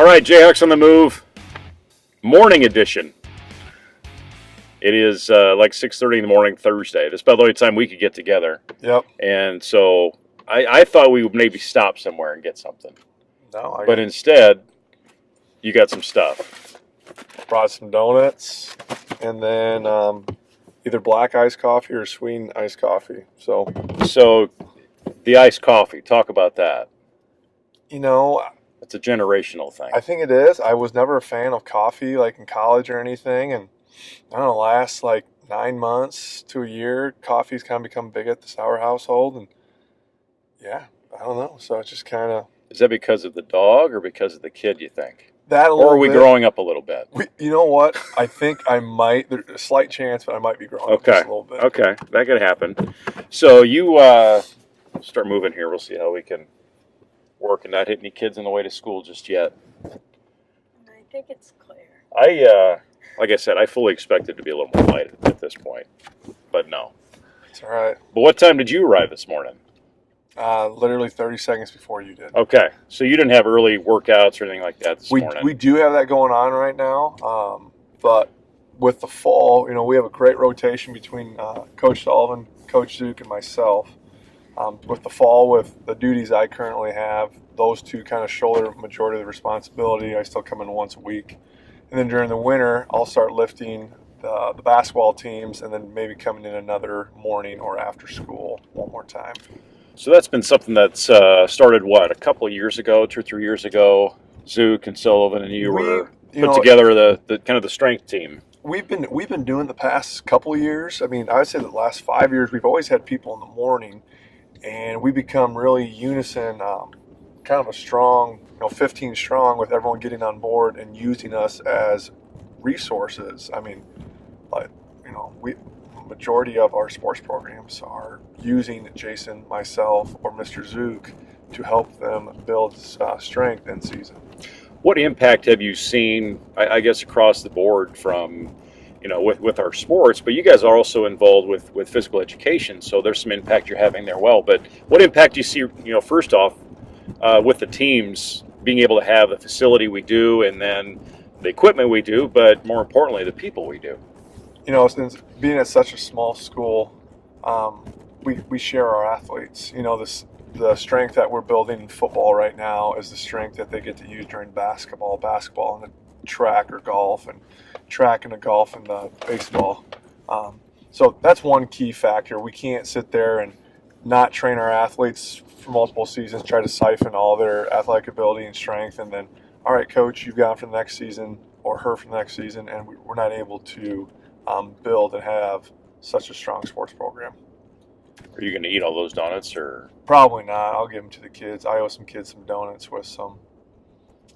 All right, Jayhawks on the move, morning edition. It is like 6:30 in the morning Thursday. This is about the only time we could get together. Yep. And so I thought we would maybe stop somewhere and get something. No, But instead, you got some stuff. brought some donuts and then either black iced coffee or sweetened iced coffee. So the iced coffee, talk about that. It's a generational thing. I think it is. I was never a fan of coffee, like in college or anything. And I don't know, last like 9 months to a year, coffee's kind of become big at the Sauer household. And yeah, I don't know. So it's just kind of. Is that because of the dog or because of the kid, you think? That a or are we growing up a little bit? You know what? I think I might. There's a slight chance, but I might be growing up just a little bit. Okay, that could happen. So you start moving here. We'll see how we can work and not hit any kids on the way to school just yet. I think it's clear. Like I said, I fully expected to be a little more light at this point, but no. It's all right. But what time did you arrive this morning? Literally 30 seconds before you did. Okay, so you didn't have early workouts or anything like that this morning? We do have that going on right now, but with the fall, we have a great rotation between Coach Sullivan, Coach Zook, and myself. With the fall, with the duties I currently have, those two kind of shoulder majority of the responsibility. I still come in once a week. And then during the winter, I'll start lifting the basketball teams and then maybe coming in another morning or after school one more time. So that's been something that's started, a couple of years ago, 2 or 3 years ago? Zook and Sullivan and you were put together the kind of the strength team. We've been doing the past couple of years. I mean, I would say the last 5 years, we've always had people in the morning. And we become really unison, kind of a strong, 15 strong with everyone getting on board and using us as resources. I mean, majority of our sports programs are using Jason, myself, or Mr. Zook to help them build strength in season. What impact have you seen, I guess, across the board from with our sports, but you guys are also involved with physical education, so there's some impact you're having there. But what impact do you see, first off, with the teams being able to have the facility we do and then the equipment we do, but more importantly, the people we do? Since being at such a small school, we share our athletes. The strength that we're building in football right now is the strength that they get to use during basketball and the track or golf, and track and the golf and the baseball. So that's one key factor. We can't sit there and not train our athletes for multiple seasons, try to siphon all their athletic ability and strength, and then, all right, coach, you've got for the next season or her for the next season, and we're not able to build and have such a strong sports program. Are you going to eat all those donuts, or? Probably not. I'll give them to the kids. I owe some kids some donuts with some.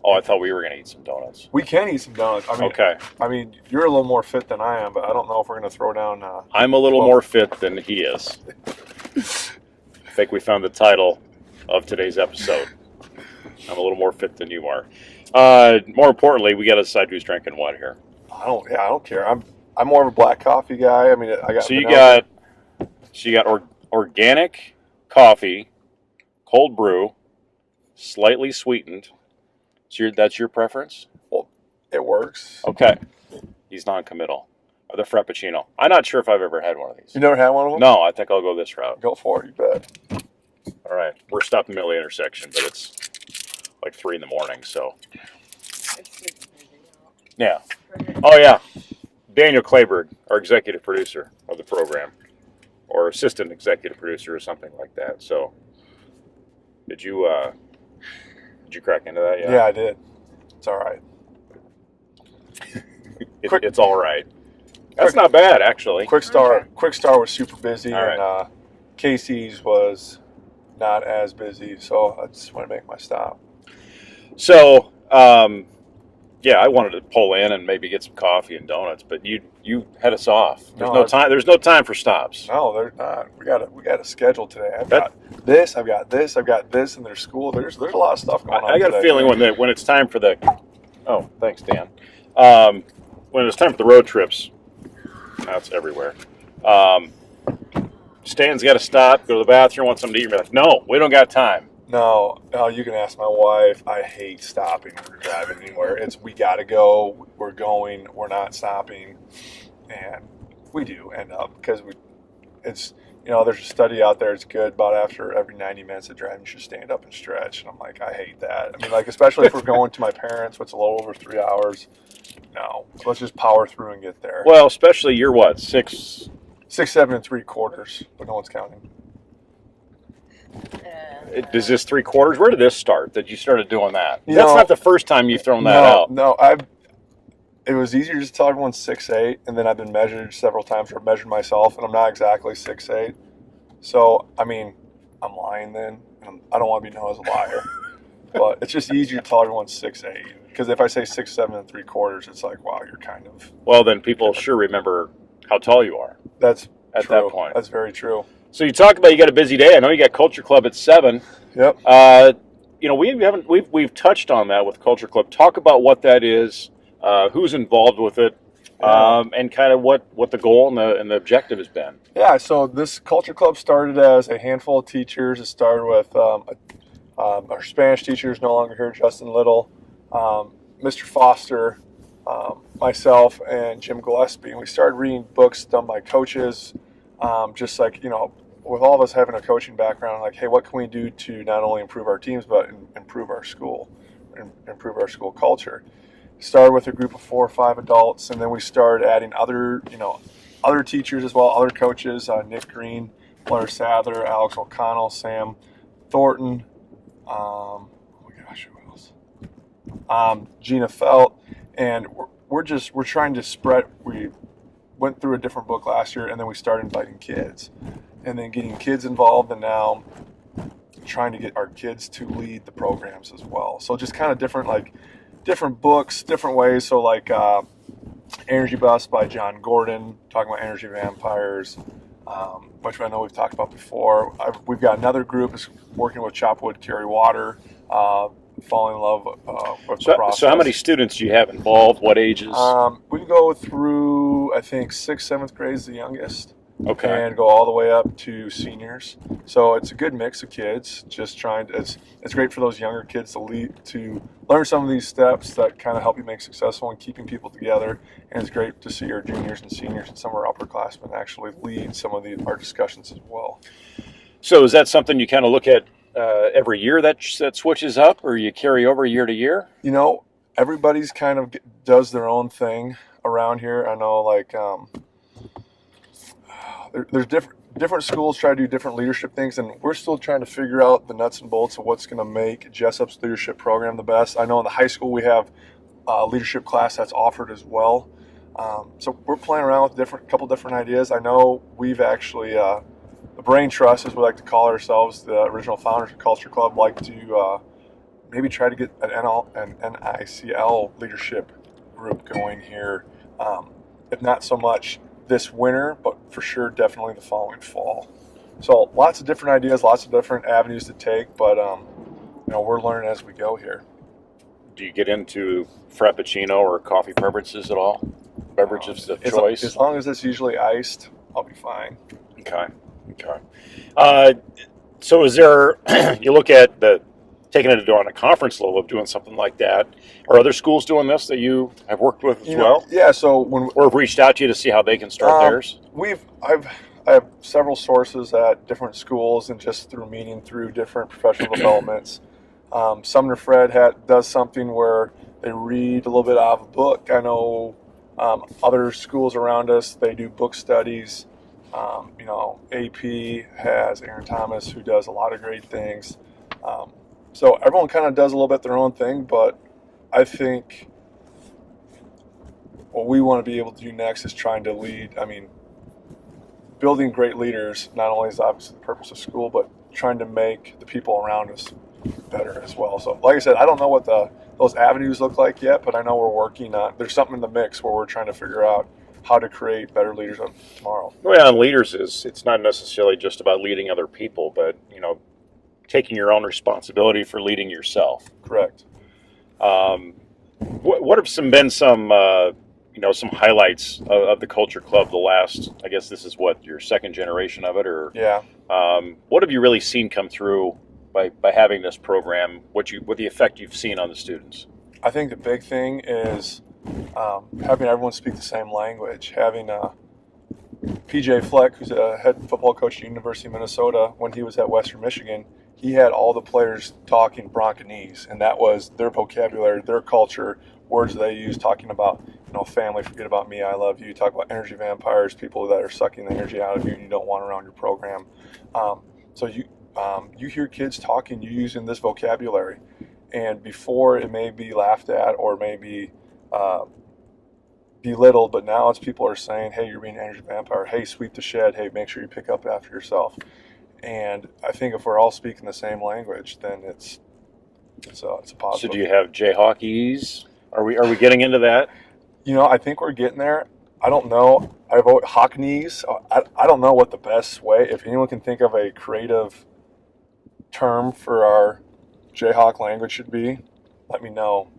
Oh, I thought we were going to eat some donuts. We can eat some donuts. Okay. I mean, you're a little more fit than I am, but I don't know if we're going to throw down. I'm a little more fit than he is. I think we found the title of today's episode. I'm a little more fit than you are. More importantly, we got to decide who's drinking what here. I don't care. I'm more of a black coffee guy. I mean, I got. So you got organic coffee, cold brew, slightly sweetened. So that's your preference? Well, it works. Okay. He's non-committal. Or the Frappuccino. I'm not sure if I've ever had one of these. You never had one of them? No, I think I'll go this route. Go for it, you bet. All right. We're stopped in the middle of the intersection, but it's like 3 in the morning, so. Yeah. Oh, yeah. Daniel Clayberg, our executive producer of the program, or assistant executive producer or something like that. So, did you crack into that yet? Yeah, I did. It's all right. It's all right. That's not bad, actually. Quick Star was super busy, all right. And Casey's was not as busy, so I just want to make my stop. So, yeah, I wanted to pull in and maybe get some coffee and donuts, but you head us off. There's no time. There's no time for stops. No, there's not. We got a schedule today. I've got this, and there's school. There's a lot of stuff going on. I got today. A feeling when it's time for the. Oh, thanks, Dan. When it's time for the road trips, that's everywhere. Stan's got to stop, go to the bathroom, want something to eat. We're like, no, we don't got time. No, you can ask my wife. I hate stopping or driving anywhere. We got to go. We're going. We're not stopping, and we do end up because it's there's a study out there. It's good about after every 90 minutes of driving, you should stand up and stretch. And I'm like, I hate that. I mean, like especially if we're going to my parents, what's a little over 3 hours. No, let's just power through and get there. Well, especially you're what, 6? 6, 7 3/4, but no one's counting. Is this 3/4? Where did this start? That you started doing that? You That's know, not the first time you've thrown that out. No, it was easier just to tell everyone 6'8", and then I've been measured several times or measured myself, and I'm not exactly 6'8". So, I mean, I'm lying then, and I don't want to be known as a liar. But it's just easier to tell everyone 6'8", because if I say 6, 7 3/4, it's like, wow, you're kind of... Well, then people sure remember how tall you are. That's at true. that point. That's very true. So you talk about you got a busy day. I know you got Culture Club at 7. Yep. We've touched on that with Culture Club. Talk about what that is, who's involved with it, and kind of what the goal and the objective has been. Yeah. So this Culture Club started as a handful of teachers. It started with our Spanish teacher is no longer here, Justin Little, Mr. Foster, myself, and Jim Gillespie. And we started reading books done by coaches, just like with all of us having a coaching background, like, hey, what can we do to not only improve our teams, but improve our school, improve our school culture? Started with a group of 4 or 5 adults, and then we started adding other teachers as well, other coaches, Nick Green, Blair Sadler, Alex O'Connell, Sam Thornton, oh my gosh, who else? Gina Felt, and we're trying to spread. We went through a different book last year, and then we started inviting kids, and then getting kids involved, and now trying to get our kids to lead the programs as well. So just kind of different books, different ways. So like Energy Bus by John Gordon, talking about energy vampires, which I know we've talked about before. We've got another group is working with Chopwood Carry Water, falling in love with the process. So how many students do you have involved? What ages? We can go through, I think, 6th, 7th grade is the youngest. Okay. And go all the way up to seniors. So it's a good mix of kids. Just trying to, it's great for those younger kids to learn some of these steps that kind of help you make successful in keeping people together. And it's great to see our juniors and seniors and some of our upperclassmen actually lead some of our discussions as well. So is that something you kind of look at every year that switches up, or you carry over year to year? Everybody's kind of does their own thing around here. I know, like, there's different schools try to do different leadership things, and we're still trying to figure out the nuts and bolts of what's going to make Jesup's leadership program the best. I know in the high school we have a leadership class that's offered as well. So we're playing around with a couple different ideas. I know we've actually, the Brain Trust, as we like to call ourselves, the original founders of Culture Club, like to maybe try to get an NICL leadership group going here. If not so much this winter, but for sure definitely the following fall. So lots of different ideas, lots of different avenues to take, but we're learning as we go here. Do you get into Frappuccino or coffee beverages at all? Beverages of choice? As long as it's usually iced, I'll be fine. Okay. So is there, you look at taking it on a conference level of doing something like that. Are other schools doing this that you have worked with as well? Yeah, so or have reached out to you to see how they can start theirs? I have several sources at different schools and just through meeting through different professional developments. Sumner Fred does something where they read a little bit out of a book. I know other schools around us, they do book studies. AP has Aaron Thomas, who does a lot of great things. So everyone kind of does a little bit their own thing, but I think what we want to be able to do next is trying to lead. I mean, building great leaders not only is obviously the purpose of school, but trying to make the people around us better as well. So like I said, I don't know what those avenues look like yet, but I know we're working on, there's something in the mix where we're trying to figure out how to create better leaders of tomorrow. Well, and leaders it's not necessarily just about leading other people, but, taking your own responsibility for leading yourself. Correct. What have been some highlights of the Culture Club the last, I guess this is your second generation of it, or yeah. What have you really seen come through by having this program? What the effect you've seen on the students? I think the big thing is having everyone speak the same language. Having PJ Fleck, who's a head football coach at the University of Minnesota, when he was at Western Michigan, he had all the players talking Bronconese, and that was their vocabulary, their culture, words they use, talking about, family, forget about me, I love you, talk about energy vampires, people that are sucking the energy out of you and you don't want around your program. So you hear kids talking, you using this vocabulary, and before it may be laughed at or maybe belittled, but now it's people are saying, hey, you're being an energy vampire, hey, sweep the shed, hey, make sure you pick up after yourself. And I think if we're all speaking the same language, then it's a positive. So do you have Jayhawkies? Are we getting into that? I think we're getting there. I don't know. I vote Hockneys. I don't know what the best way, if anyone can think of a creative term for our Jayhawk language should be, let me know.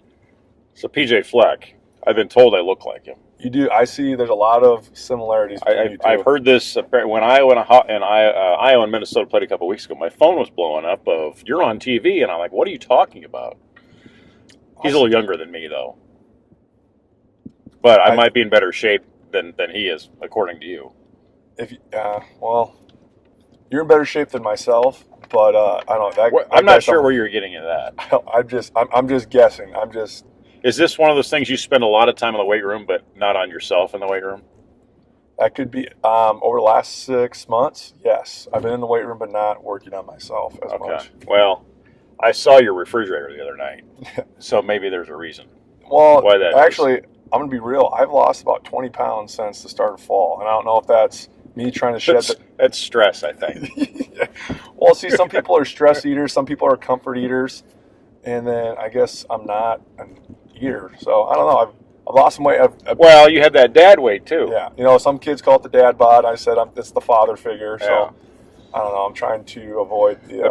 So PJ Fleck, I've been told I look like him. You do. I see there's a lot of similarities between you two. I've heard this when Iowa and Minnesota played a couple weeks ago. My phone was blowing up of, you're on TV, and I'm like, what are you talking about? He's a little younger than me, though. But I might be in better shape than he is, according to you. Well, you're in better shape than myself, but I don't know. I'm not sure where you're getting at that. I'm just guessing. Is this one of those things you spend a lot of time in the weight room, but not on yourself in the weight room? That could be over the last 6 months. Yes, I've been in the weight room, but not working on myself as much. Well, I saw your refrigerator the other night, so maybe there's a reason. Well, why that actually, I'm going to be real. I've lost about 20 pounds since the start of fall, and I don't know if that's me trying to shed that's stress, I think. Yeah. Well, see, some people are stress eaters, some people are comfort eaters, and then I guess I'm not an eater. So I don't know. I've lost some weight. Well, you had that dad weight too. Yeah. Some kids call it the dad bod. I said it's the father figure. So yeah. I don't know. I'm trying to avoid you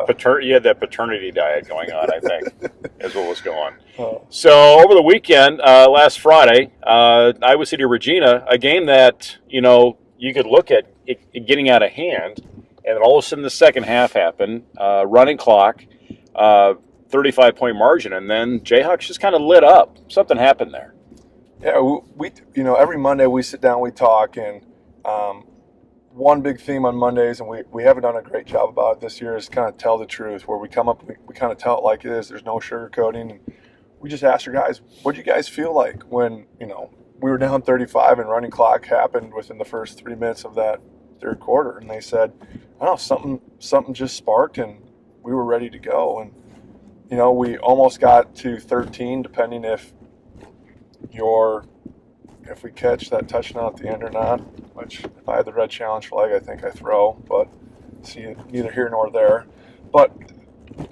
had that paternity diet going on, I think, is what was going. Oh. So over the weekend, last Friday, Iowa City Regina, a game that you could look at it getting out of hand, and then all of a sudden the second half happened, running clock, 35-point margin, and then Jayhawks just kind of lit up. Something happened there. Yeah, we every Monday we sit down, we talk, and one big theme on Mondays, and we haven't done a great job about it this year, is kind of tell the truth, where we come up, we kind of tell it like it is. There's no sugarcoating, and we just asked our guys, what do you guys feel like when, we were down 35 and running clock happened within the first 3 minutes of that third quarter, and they said, I don't know, something just sparked, and we were ready to go. And we almost got to 13, depending if we catch that touchdown at the end or not, which if I had the red challenge flag, I think I throw, but see, neither here nor there. But,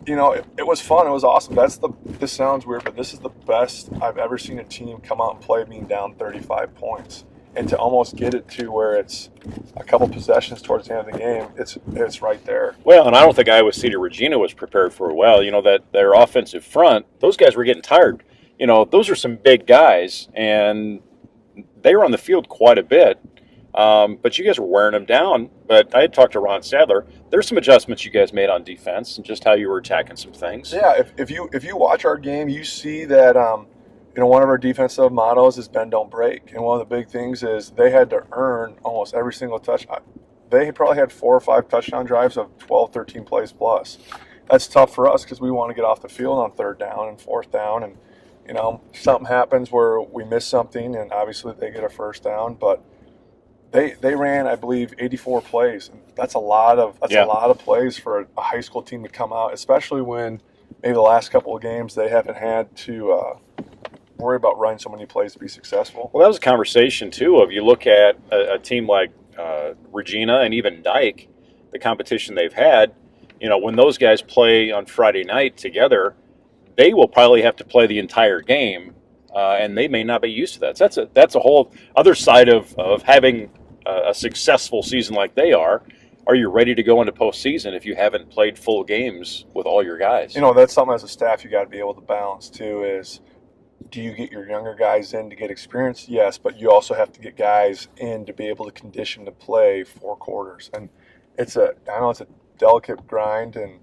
it was fun. It was awesome. This sounds weird, but this is the best I've ever seen a team come out and play being down 35 points. And to almost get it to where it's a couple possessions towards the end of the game, it's right there. Well, and I don't think Iowa City Regina was prepared for it well. That their offensive front, those guys were getting tired. Those are some big guys, and they were on the field quite a bit. But you guys were wearing them down. But I had talked to Ron Sadler. There's some adjustments you guys made on defense and just how you were attacking some things. Yeah, if you watch our game, you see that one of our defensive mottos is bend, don't break. And one of the big things is they had to earn almost every single touchdown. They probably had 4 or 5 touchdown drives of 12, 13 plays plus. That's tough for us because we want to get off the field on third down and fourth down. And, something happens where we miss something, and obviously they get a first down. But they ran, I believe, 84 plays. And that's a lot of plays for a high school team to come out, especially when maybe the last couple of games they haven't had to worry about running so many plays to be successful. Well, that was a conversation, too, of you look at a team like Regina and even Dyke, the competition they've had, when those guys play on Friday night together, they will probably have to play the entire game, and they may not be used to that. So that's a whole other side of having a successful season like they are. Are you ready to go into postseason if you haven't played full games with all your guys? That's something as a staff you got to be able to balance, too, is do you get your younger guys in to get experience? Yes, but you also have to get guys in to be able to condition to play 4 quarters. And I know it's a delicate grind, and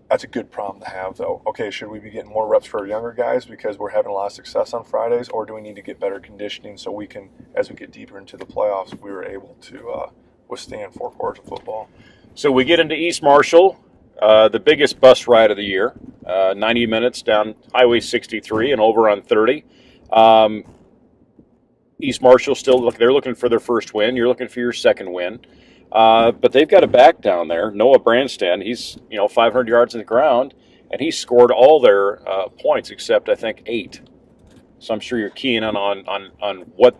That's a good problem to have, though. Okay, should we be getting more reps for our younger guys because we're having a lot of success on Fridays, or do we need to get better conditioning so we can, as we get deeper into the playoffs, we were able to withstand 4 quarters of football? So we get into East Marshall, the biggest bus ride of the year, 90 minutes down Highway 63 and over on 30. East Marshall they're looking for their first win. You're looking for your second win. But they've got a back down there, Noah Brandstand. He's 500 yards in the ground, and he scored all their points except I think 8. So I'm sure you're keying on what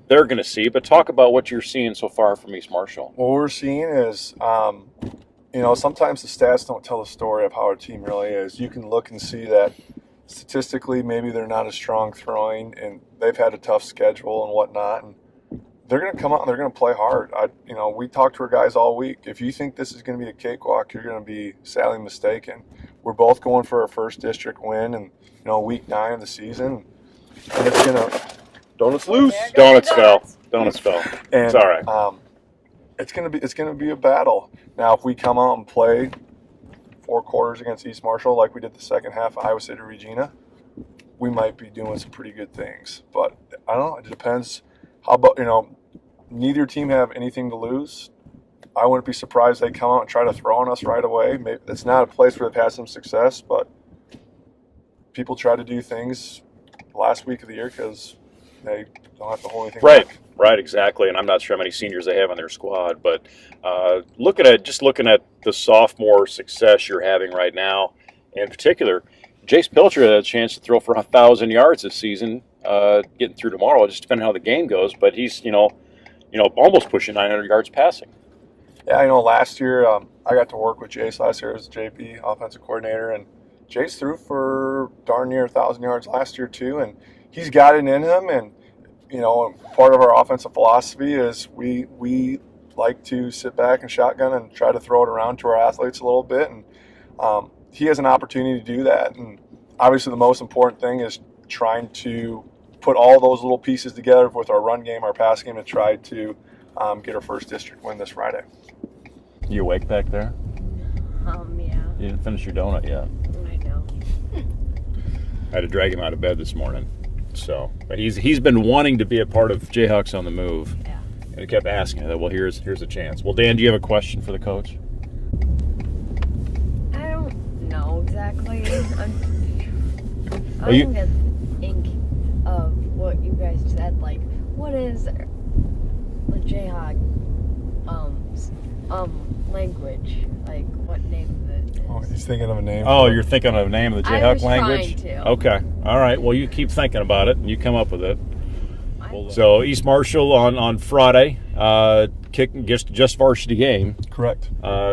they're going to see. But talk about what you're seeing so far from East Marshall. What we're seeing is, sometimes the stats don't tell the story of how our team really is. You can look and see that statistically maybe they're not as strong throwing, and they've had a tough schedule and whatnot. And they're going to come out and they're going to play hard. We talked to our guys all week. If you think this is going to be a cakewalk, you're going to be sadly mistaken. We're both going for our first district win, and week 9 of the season, and it's going to donuts loose. Donuts fell. And it's all right. It's going to be a battle. Now, if we come out and play 4 quarters against East Marshall like we did the second half of Iowa City Regina, we might be doing some pretty good things. But I don't know. It depends. How about, neither team have anything to lose. I wouldn't be surprised they come out and try to throw on us right away. Maybe it's not a place where they've had some success, but people try to do things last week of the year because they don't have to hold anything back. Right, exactly. And I'm not sure how many seniors they have on their squad, but looking at the sophomore success you're having right now, in particular, Jace Pilcher had a chance to throw for 1,000 yards this season, getting through tomorrow, just depending on how the game goes. But he's, almost pushing 900 yards passing. Yeah, I know last year I got to work with Jace last year as JP offensive coordinator, and Jace threw for darn near 1,000 yards last year too, and he's got it in him. And part of our offensive philosophy is we like to sit back and shotgun and try to throw it around to our athletes a little bit, and he has an opportunity to do that. And obviously the most important thing is trying to put all those little pieces together with our run game, our pass game, and try to get our first district win this Friday. You awake back there? Yeah. You didn't finish your donut yet. I know. I had to drag him out of bed this morning. So, but he's been wanting to be a part of Jayhawks on the Move. Yeah. And he kept asking that. Well, here's a chance. Well, Dan, do you have a question for the coach? I don't know exactly. Well, I think of what you guys said. Like, what is the Jayhawk language? Like, what name of it is? Oh, he's thinking of a name. Oh, you're thinking of a name of the I Jayhawk was language? trying to. Okay. All right. Well, you keep thinking about it, and you come up with it. So East Marshall on Friday, kicking just varsity game. Correct.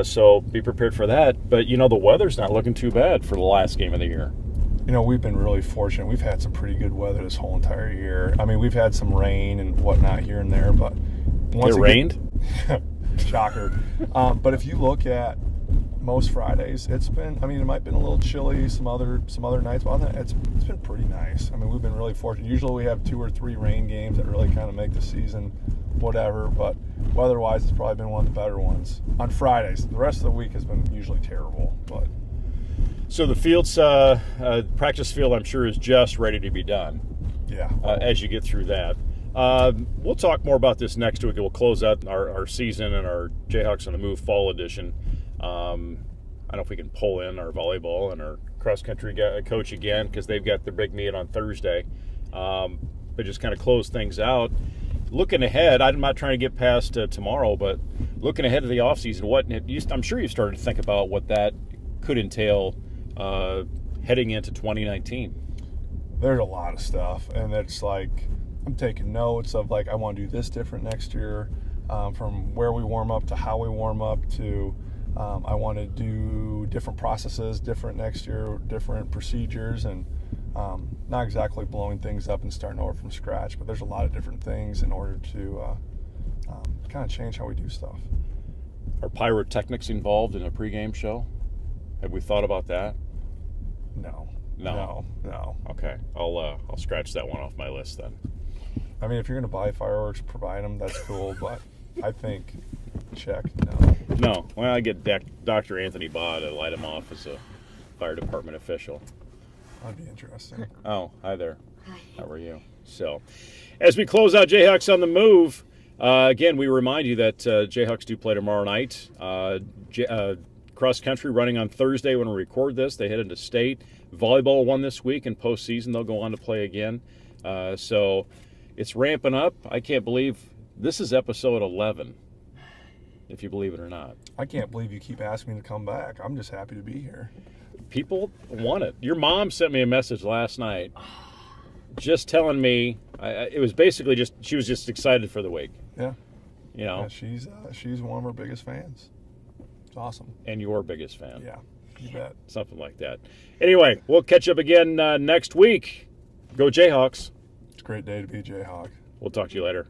So be prepared for that. But the weather's not looking too bad for the last game of the year. We've been really fortunate. We've had some pretty good weather this whole entire year. I mean, we've had some rain and whatnot here and there, but once it rained. Shocker. But if you look at most Fridays, it's been. I mean, it might have been a little chilly some other nights, but it's been pretty nice. I mean, we've been really fortunate. Usually we have 2 or 3 rain games that really kind of make the season whatever, but weather-wise, it's probably been one of the better ones on Fridays. The rest of the week has been usually terrible, but. So the field's practice field, I'm sure, is just ready to be done. Yeah. As you get through that. We'll talk more about this next week. We'll close out our season and our Jayhawks on the Move fall edition. I don't know if we can pull in our volleyball and our cross-country coach again because they've got their big meet on Thursday. But just kind of close things out. Looking ahead, I'm not trying to get past tomorrow, but looking ahead to the offseason, I'm sure you started to think about what that could entail heading into 2019. There's a lot of stuff, and it's like I'm taking notes of like I want to do this different next year, from where we warm up to how we warm up to I want to do different processes different next year, different procedures, and not exactly blowing things up and starting over from scratch, but there's a lot of different things in order to kind of change how we do stuff. Are pyrotechnics involved in a pregame show? Have we thought about that? No. Okay, I'll scratch that one off my list then. I mean, if you're going to buy fireworks, provide them, that's cool, but I think check, no. No, well, I get Dr. Anthony Baugh to light them off as a fire department official. That'd be interesting. Oh, hi there. Hi. How are you? So, as we close out Jayhawks on the Move, again, we remind you that Jayhawks do play tomorrow night. Cross country running on Thursday when we record this. They head into state. Volleyball won this week, and postseason they'll go on to play again. So it's ramping up. I can't believe this is episode 11, if you believe it or not. I can't believe you keep asking me to come back. I'm just happy to be here. People want it. Your mom sent me a message last night just telling me, it was basically just, she was just excited for the week. Yeah. You know? Yeah, she's one of our biggest fans. It's awesome. And your biggest fan. Yeah, you bet. Something like that. Anyway, we'll catch up again next week. Go Jayhawks. It's a great day to be a Jayhawk. We'll talk to you later.